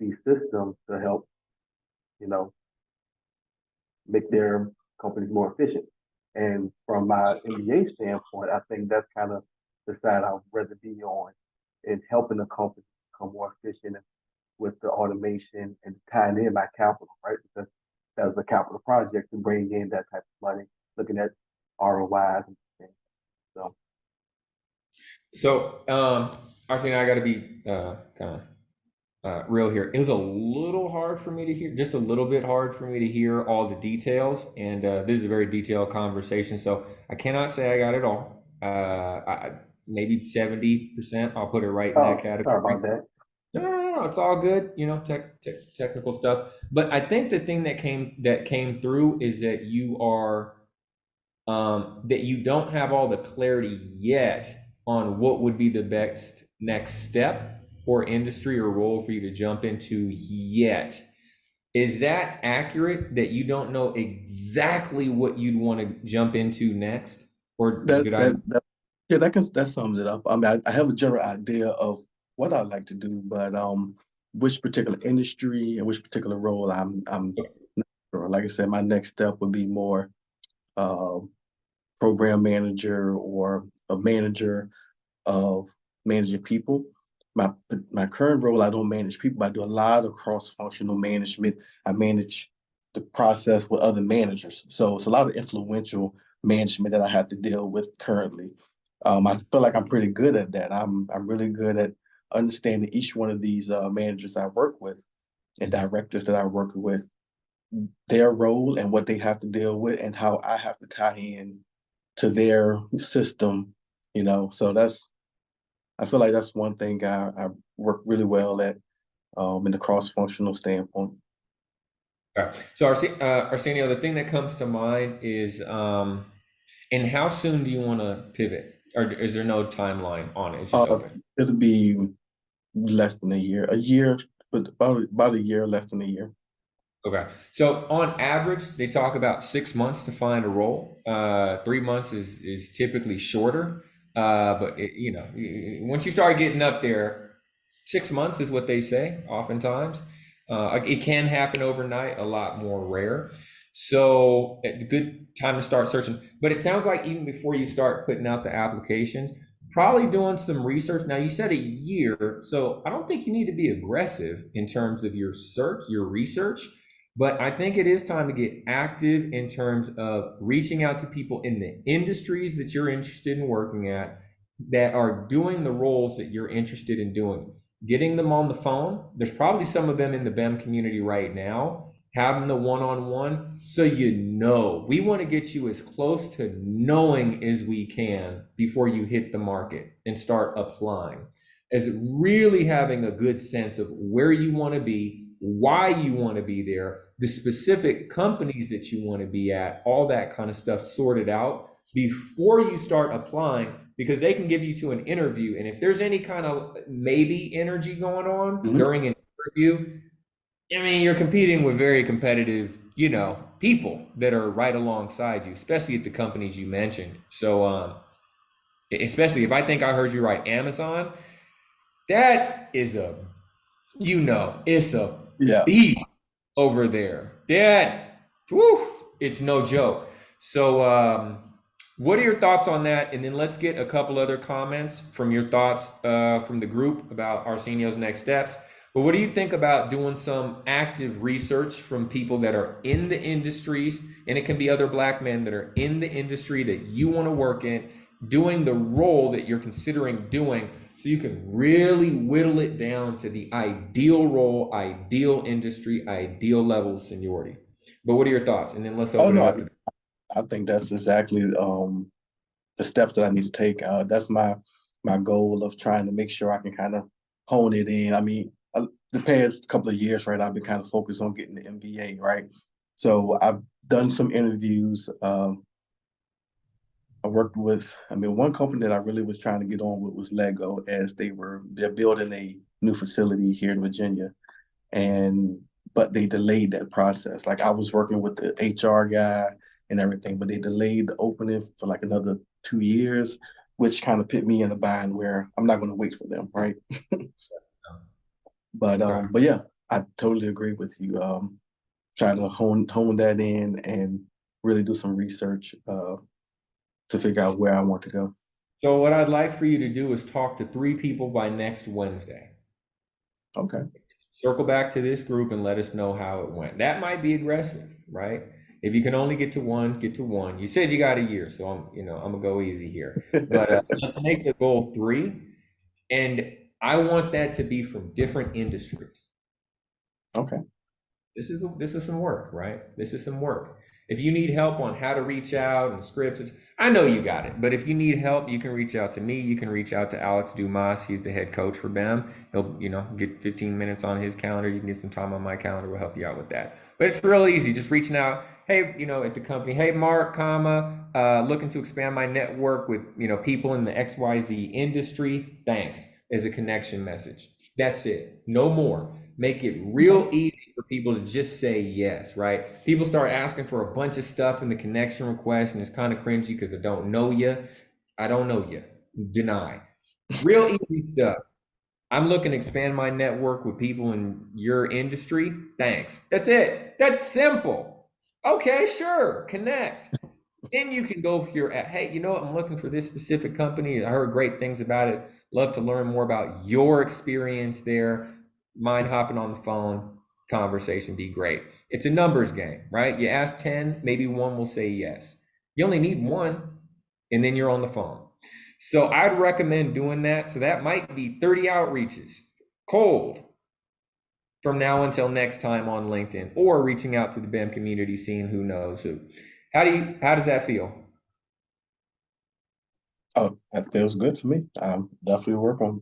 these systems to help, you know, make their companies more efficient. And from my MBA standpoint, I think that's kind of the side I'd rather be on in helping the company become more efficient with the automation and tying in my capital, right? Because that was a capital project to bring in that type of money, looking at ROIs and things. So So, Arsene, I got to be kind of real here. It was a little hard for me to hear, just a little bit hard for me to hear all the details. And this is a very detailed conversation, so I cannot say I got it all. Maybe 70%. I'll put it right in that sorry category. about that. No, it's all good. You know, technical stuff. But I think the thing that came through is that you are that you don't have all the clarity yet on what would be the best next step or industry or role for you to jump into yet. Is that accurate that you don't know exactly what you'd want to jump into next? Or That did I? that that yeah, that sums it up. I mean, I have a general idea of what I'd like to do, but which particular industry and which particular role I'm not sure. Like I said, my next step would be more uh, program manager or a manager of managing people. My my current role, I don't manage people, but I do a lot of cross-functional management. I manage the process with other managers. So it's a lot of influential management that I have to deal with currently. I feel like I'm pretty good at that. I'm really good at understanding each one of these managers I work with and directors that I work with, their role and what they have to deal with and how I have to tie in to their system, So I feel like that's one thing I work really well at in the cross-functional standpoint. Okay. So Arsenio, the thing that comes to mind is, and how soon do you want to pivot? Or is there no timeline on it? It's just Uh, open. It'll be less than a year, but about a year, less than a year. Okay. So on average, they talk about 6 months to find a role. 3 months is typically shorter. But once you start getting up there, 6 months is what they say. Oftentimes, it can happen overnight. A lot more rare. So, a good time to start searching. But it sounds like even before you start putting out the applications, probably doing some research. Now, you said a year, so I don't think you need to be aggressive in terms of your search, your research. But I think it is time to get active in terms of reaching out to people in the industries that you're interested in working at that are doing the roles that you're interested in doing. Getting them on the phone. There's probably some of them in the BEM community right now. Having the one-on-one so you know. We want to get you as close to knowing as we can before you hit the market and start applying. As really having a good sense of where you want to be, why you want to be there, the specific companies that you want to be at, all that kind of stuff sorted out before you start applying, because they can give you to an interview. And if there's any kind of maybe energy going on during an interview, I mean, you're competing with very competitive, people that are right alongside you, especially at the companies you mentioned. So, especially if I think I heard you right, Amazon, that is it's a Yeah. beast over there. That, whew, it's no joke. So, what are your thoughts on that? And then let's get a couple other comments from your thoughts from the group about Arsenio's next steps. But what do you think about doing some active research from people that are in the industries, and it can be other Black men that are in the industry that you want to work in, doing the role that you're considering doing, so you can really whittle it down to the ideal role, ideal industry, ideal level of seniority. But what are your thoughts? And then let's Oh open it no, up to. I think that's exactly the steps that I need to take. That's my goal of trying to make sure I can kind of hone it in. I mean, the past couple of years, right, I've been kind of focused on getting the MBA, right? So I've done some interviews. I worked with, one company that I really was trying to get on with was Lego, as they're building a new facility here in Virginia, but they delayed that process. Like I was working with the HR guy and everything, but they delayed the opening for like another 2 years, which kind of put me in a bind where I'm not going to wait for them, right? But yeah, I totally agree with you. Trying to hone that in and really do some research to figure out where I want to go. So what I'd like for you to do is talk to 3 people by next Wednesday. Okay. Circle back to this group and let us know how it went. That might be aggressive, right? If you can only get to one, get to one. You said you got a year, so I'm gonna go easy here. But let's make the goal 3, and I want that to be from different industries. Okay. This is some work, right? This is some work. If you need help on how to reach out and scripts, I know you got it. But if you need help, you can reach out to me. You can reach out to Alex Dumas. He's the head coach for BEM. He'll, get 15 minutes on his calendar. You can get some time on my calendar. We'll help you out with that. But it's real easy. Just reaching out. Hey, at the company. Hey, Mark, looking to expand my network with, people in the XYZ industry. Thanks. As a connection message. That's it. No more. Make it real easy for people to just say yes, right? People start asking for a bunch of stuff in the connection request, and it's kind of cringy because I don't know you. I don't know you. Deny. Real easy stuff. I'm looking to expand my network with people in your industry. Thanks. That's it. That's simple. Okay, sure. Connect. Then you can go for your, hey, I'm looking for this specific company. I heard great things about it. Love to learn more about your experience there. Mind hopping on the phone, conversation be great. It's a numbers game, right? You ask 10, maybe 1 will say yes. You only need 1, and then you're on the phone. So I'd recommend doing that. So that might be 30 outreaches, cold, from now until next time on LinkedIn, or reaching out to the BEM community, seeing who knows who. How does that feel? Oh, that feels good for me. Definitely work on.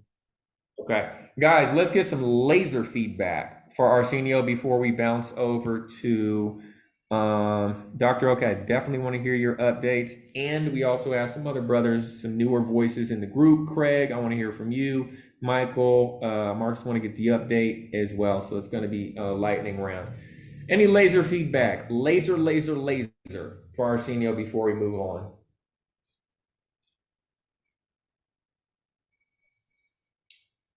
Okay, guys, let's get some laser feedback for Arsenio before we bounce over to Dr. Oak. I definitely want to hear your updates, and we also have some other brothers, some newer voices in the group. Craig, I want to hear from you. Michael, Mark's want to get the update as well, so it's going to be a lightning round. Any laser feedback? Laser for Arsenio before we move on.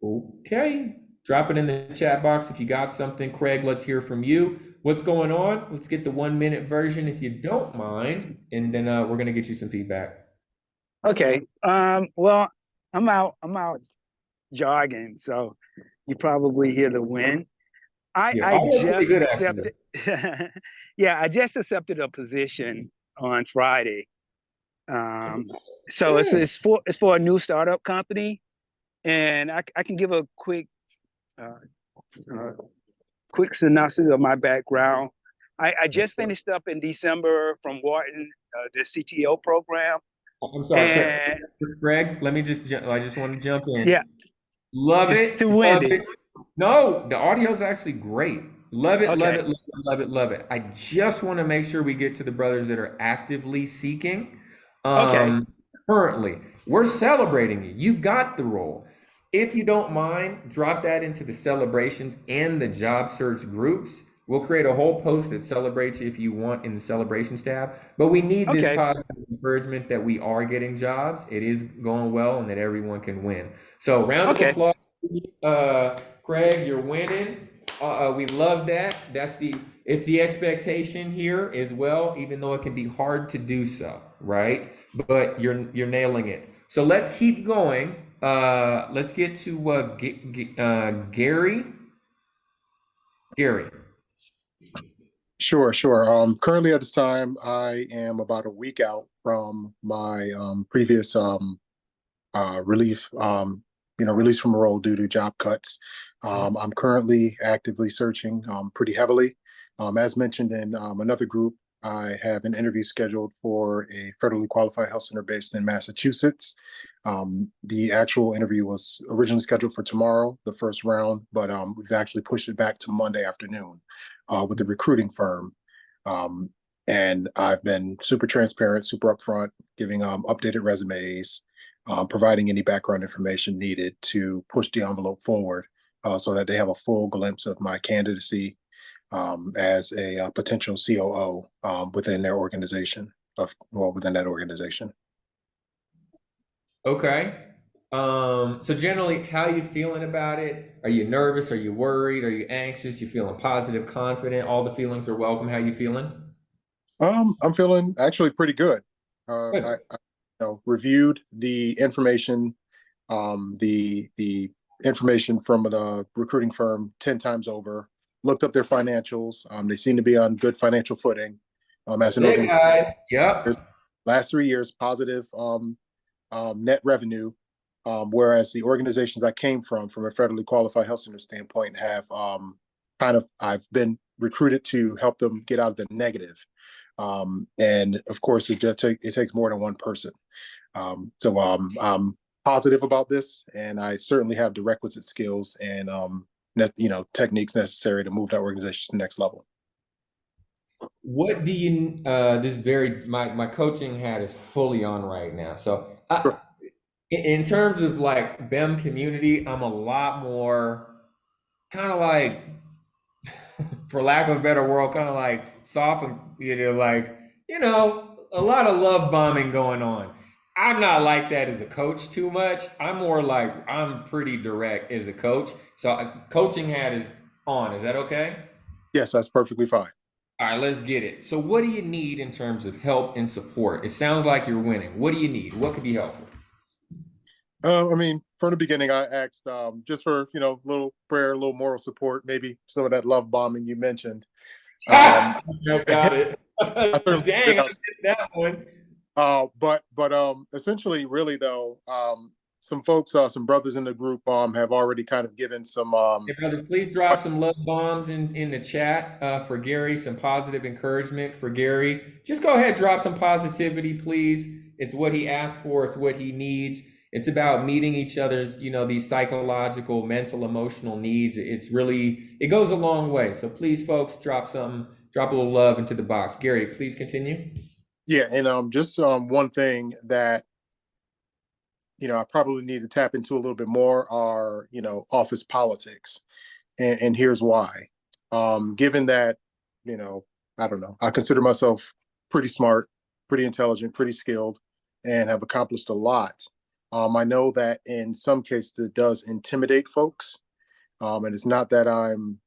Okay, drop it in the chat box if you got something. Craig, let's hear from you. What's going on? Let's get the 1-minute version if you don't mind, and then we're gonna get you some feedback. Okay. Well, I'm out jogging, so you probably hear the wind. I just accepted. Yeah, I just accepted a position on Friday. So it's for a new startup company, and I can give a uh, uh, quick synopsis of my background. I just finished up in December from Wharton, the CTO program, I'm sorry, and Greg, let me I just want to jump in. yeah, Love it's it, too love windy. it. No, the audio is actually great. Love it, love Okay, it, love it, love it, love it. I just want to make sure we get to the brothers that are actively seeking. okay, Um, Currently, we're celebrating you. You got the role. If you don't mind, drop that into the celebrations and the job search groups. We'll create a whole post that celebrates you if you want in the celebrations tab. But we need this okay, positive encouragement that we are getting jobs, it is going well, and that everyone can win. So, round of okay, applause. Craig, you're winning. We love that. It's the expectation here as well, even though it can be hard to do so, right? But you're nailing it. So let's keep going. Let's get to Gary. Gary. Sure, sure. Currently at this time, I am about a week out from my previous relief, release from a role due to job cuts. I'm currently actively searching pretty heavily. As mentioned in another group, I have an interview scheduled for a federally qualified health center based in Massachusetts. The actual interview was originally scheduled for tomorrow, the first round, but we've actually pushed it back to Monday afternoon with the recruiting firm. Um, and I've been super transparent, super upfront, giving updated resumes, providing any background information needed to push the envelope forward so that they have a full glimpse of my candidacy as a potential COO within their organization, within that organization. Okay. So generally, how are you feeling about it? Are you nervous? Are you worried? Are you anxious? You feeling positive, confident? All the feelings are welcome. How you feeling? I'm feeling actually pretty good. Good. Reviewed the information, the information from the recruiting firm 10 times over, looked up their financials. They seem to be on good financial footing. As That's an it, organization, guys. Yep. last 3 years, positive net revenue, whereas the organizations I came from a federally qualified health center standpoint, have I've been recruited to help them get out of the negative. And of course, it takes more than one person. So I'm positive about this, and I certainly have the requisite skills and techniques necessary to move that organization to the next level. What do you my coaching hat is fully on right now. So Sure. in terms of like BEM community, I'm a lot more kind of like, for lack of a better word, kind of like soft and a lot of love bombing going on. I'm not like that as a coach too much. I'm more like I'm pretty direct as a coach. So coaching hat is on. Is that okay? Yes, that's perfectly fine. All right, let's get it. So what do you need in terms of help and support? It sounds like you're winning. What do you need? What could be helpful? From the beginning, I asked just for a little prayer, a little moral support, maybe some of that love bombing you mentioned. Um, Got it. I certainly Dang, I missed that one. but essentially, really though, some folks, some brothers in the group, have already kind of given some. Hey, brother, please drop some love bombs in the chat for Gary, some positive encouragement for Gary. Just go ahead, drop some positivity, please. It's what he asked for, it's what he needs. It's about meeting each other's, these psychological, mental, emotional needs. It goes a long way. So please, folks, drop a little love into the box. Gary, please continue. Yeah, and just one thing that I probably need to tap into a little bit more are office politics, and here's why. Given that I don't know, I consider myself pretty smart, pretty intelligent, pretty skilled, and have accomplished a lot. I know that in some cases it does intimidate folks. And it's not that I'm,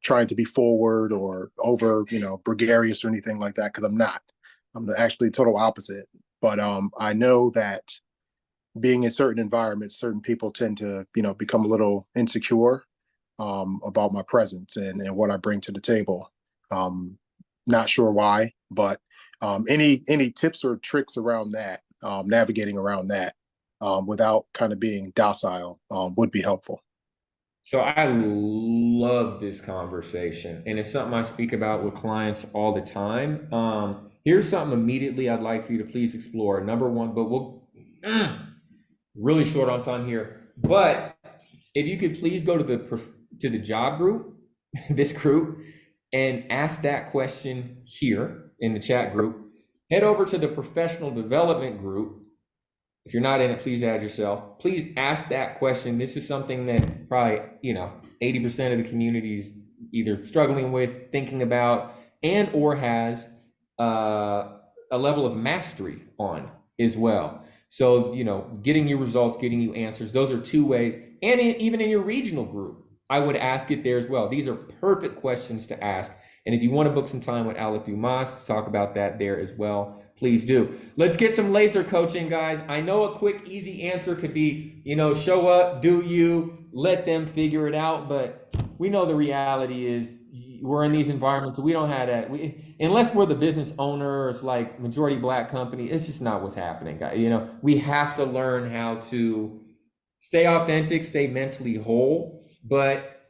trying to be forward or over, gregarious or anything like that, because I'm not. I'm actually total opposite. But I know that being in certain environments, certain people tend to, become a little insecure about my presence and what I bring to the table. Not sure why, but any tips or tricks around that, navigating around that without kind of being docile would be helpful. So I love this conversation, and it's something I speak about with clients all the time. Here's something immediately I'd like for you to please explore. Number one, but we'll really short on time here. But if you could please go to the job group, this group, and ask that question here in the chat group. Head over to the professional development group. If you're not in it, please add yourself. Please ask that question. This is something that probably, 80% of the community is either struggling with, thinking about, and or has a level of mastery on as well. So, getting you results, getting you answers, those are two ways. And even in your regional group, I would ask it there as well. These are perfect questions to ask. And if you want to book some time with Alec Dumas, talk about that there as well, please do. Let's get some laser coaching, guys. I know a quick, easy answer could be, show up, do you, let them figure it out. But we know the reality is we're in these environments. We don't have that. Unless we're the business owner, or it's like majority Black company, it's just not what's happening, guys. We have to learn how to stay authentic, stay mentally whole, but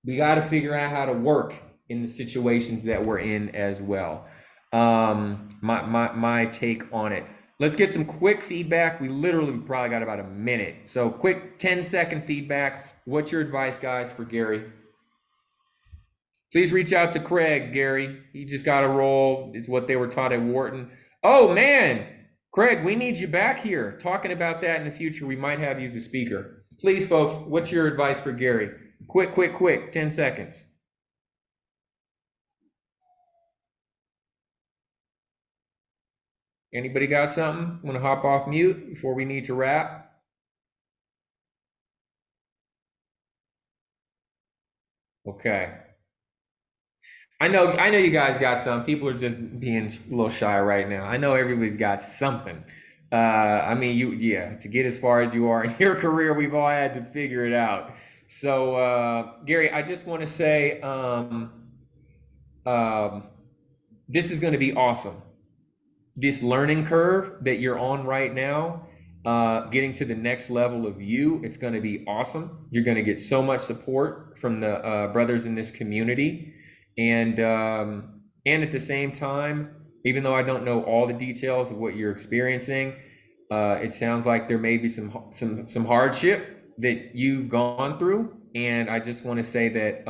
we got to figure out how to work in the situations that we're in as well. My take on it. Let's get some quick feedback. We literally probably got about a minute. So quick 10-second feedback. What's your advice, guys, for Gary? Please reach out to Craig, Gary. He just got a role. It's what they were taught at Wharton. Oh, man. Craig, we need you back here talking about that in the future. We might have you as a speaker. Please, folks, what's your advice for Gary? Quick, 10 seconds. Anybody got something? Want to hop off mute before we need to wrap? Okay. I know you guys got some. People are just being a little shy right now. I know everybody's got something. To get as far as you are in your career, we've all had to figure it out. So, Gary, I just want to say, this is going to be awesome. This learning curve that you're on right now, getting to the next level of you, it's going to be awesome. You're going to get so much support from the brothers in this community. And at the same time, even though I don't know all the details of what you're experiencing, it sounds like there may be some hardship that you've gone through. And I just want to say that,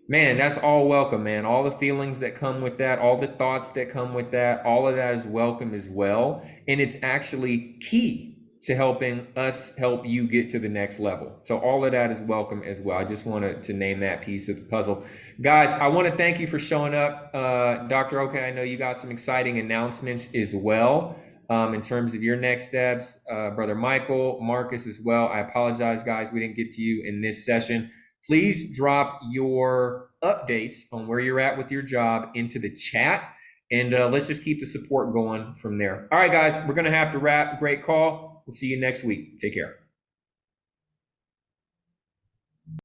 man, that's all welcome, man. All the feelings that come with that, all the thoughts that come with that, all of that is welcome as well. And it's actually key to helping us help you get to the next level. So all of that is welcome as well. I just wanted to name that piece of the puzzle. Guys, I want to thank you for showing up. Dr. Oka, I know you got some exciting announcements as well in terms of your next steps. Brother Michael, Marcus as well. I apologize, guys, we didn't get to you in this session. Please drop your updates on where you're at with your job into the chat. And let's just keep the support going from there. All right, guys, we're going to have to wrap. Great call. We'll see you next week. Take care.